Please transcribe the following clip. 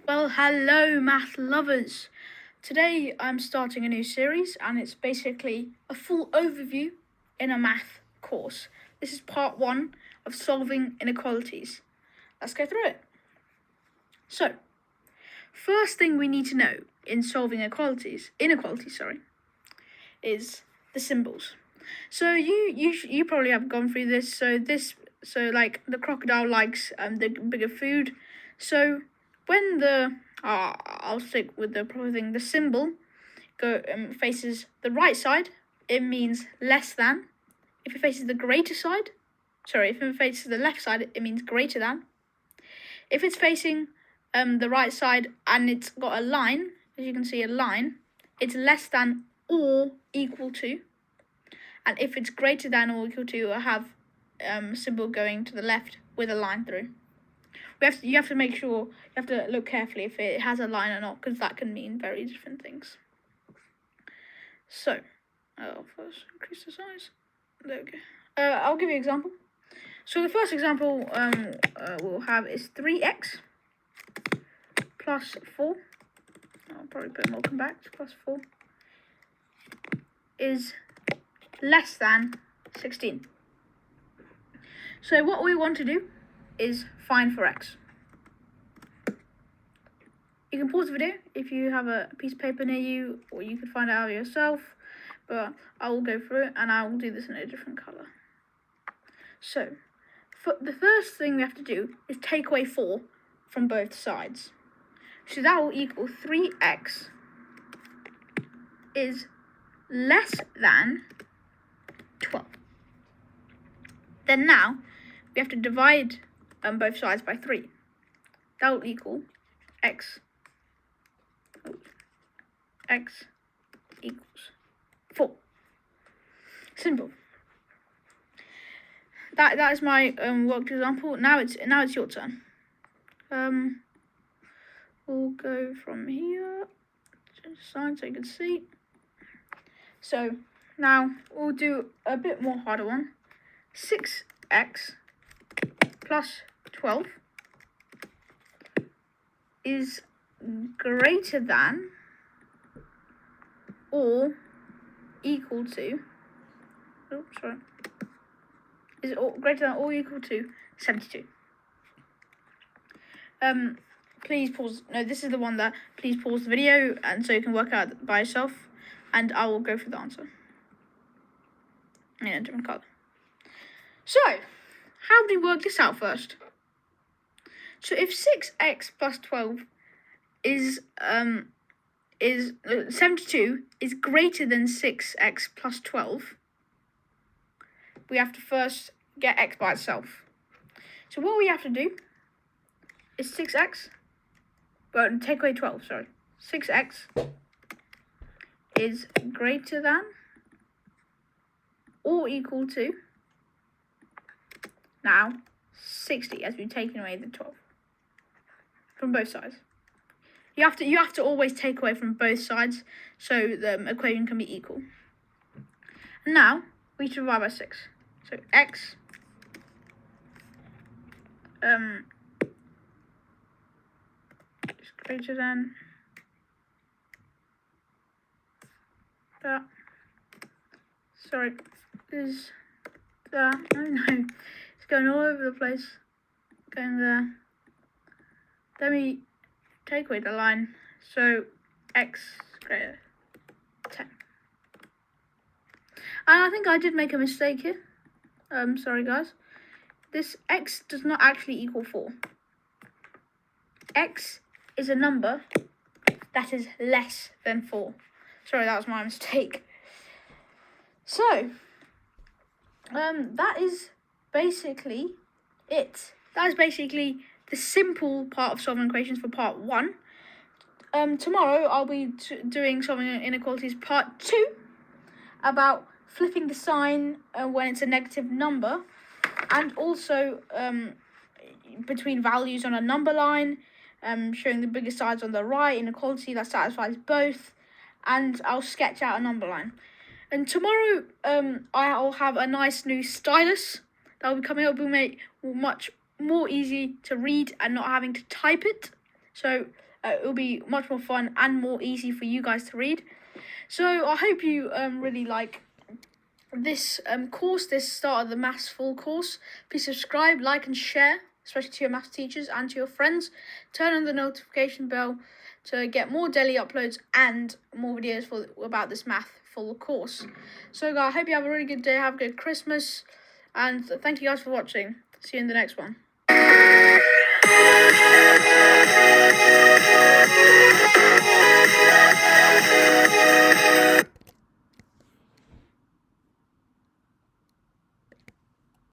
Well, hello math lovers. Today I'm starting a new series and it's basically a full overview in a math course. This is part 1 of solving inequalities. Let's go through it. So, first thing we need to know in solving inequalities, is the symbols. So you probably have gone through this. So like the crocodile likes the bigger food. So when I'll stick with the proper thing. The symbol faces the right side, it means less than. If it faces the if it faces the left side, it means greater than. If it's facing the right side and it's got a line, as you can see, a line, it's less than or equal to. And if it's greater than or equal to, I have symbol going to the left with a line through. You have to make sure, you have to look carefully if it has a line or not, because that can mean very different things. So, I'll first increase the size. There we go. I'll give you an example. So the first example we'll have is 3x plus 4. I'll probably put them all come back. Plus 4 is less than 16. So what we want to do is find for x. You can pause the video if you have a piece of paper near you, or you can find it out yourself, but I will go through it and I will do this in a different colour. So, the first thing we have to do is take away 4 from both sides. So that will equal 3x is less than 12. Then now, we have to divide both sides by 3. That will equal x equals 4. Simple. That is my worked example. Now it's your turn. We'll go from here to the side so you can see. So now we'll do a bit more harder one. 6x plus 12 is greater than or equal to, greater than or equal to 72. Please pause. No, this is the one that please pause the video and so you can work out by yourself, and I will go for the answer in a different colour. So, how do we work this out first? So if 6x plus 12 is 72 is greater than 6x plus 12, we have to first get x by itself. So what we have to do is 6x, well, take away 12, sorry. 6x is greater than or equal to, now, 60, as we've taken away the 12 from both sides. You have to always take away from both sides so the equation can be equal. And now we should divide by 6. So x is greater than that. Sorry, is that? Oh no, it's going all over the place. Going there. Let me take away the line. So x greater 10. And I think I did make a mistake here. Sorry guys. This x does not actually equal 4. X is a number that is less than 4. Sorry, that was my mistake. So, that is basically it. That is basically the simple part of solving equations for part 1. Tomorrow I'll be doing solving inequalities part 2 about flipping the sign when it's a negative number, and also between values on a number line, showing the biggest sides on the right, inequality that satisfies both, and I'll sketch out a number line. And tomorrow I'll have a nice new stylus that will be coming up. Will make much more easy to read and not having to type it. So it will be much more fun and more easy for you guys to read. So I hope you really like this course, this start of the maths full course. Please subscribe, like and share, especially to your maths teachers and to your friends. Turn on the notification bell to get more daily uploads and more videos about this math full course. So guys, I hope you have a really good day, have a good Christmas, and thank you guys for watching. See you in the next one.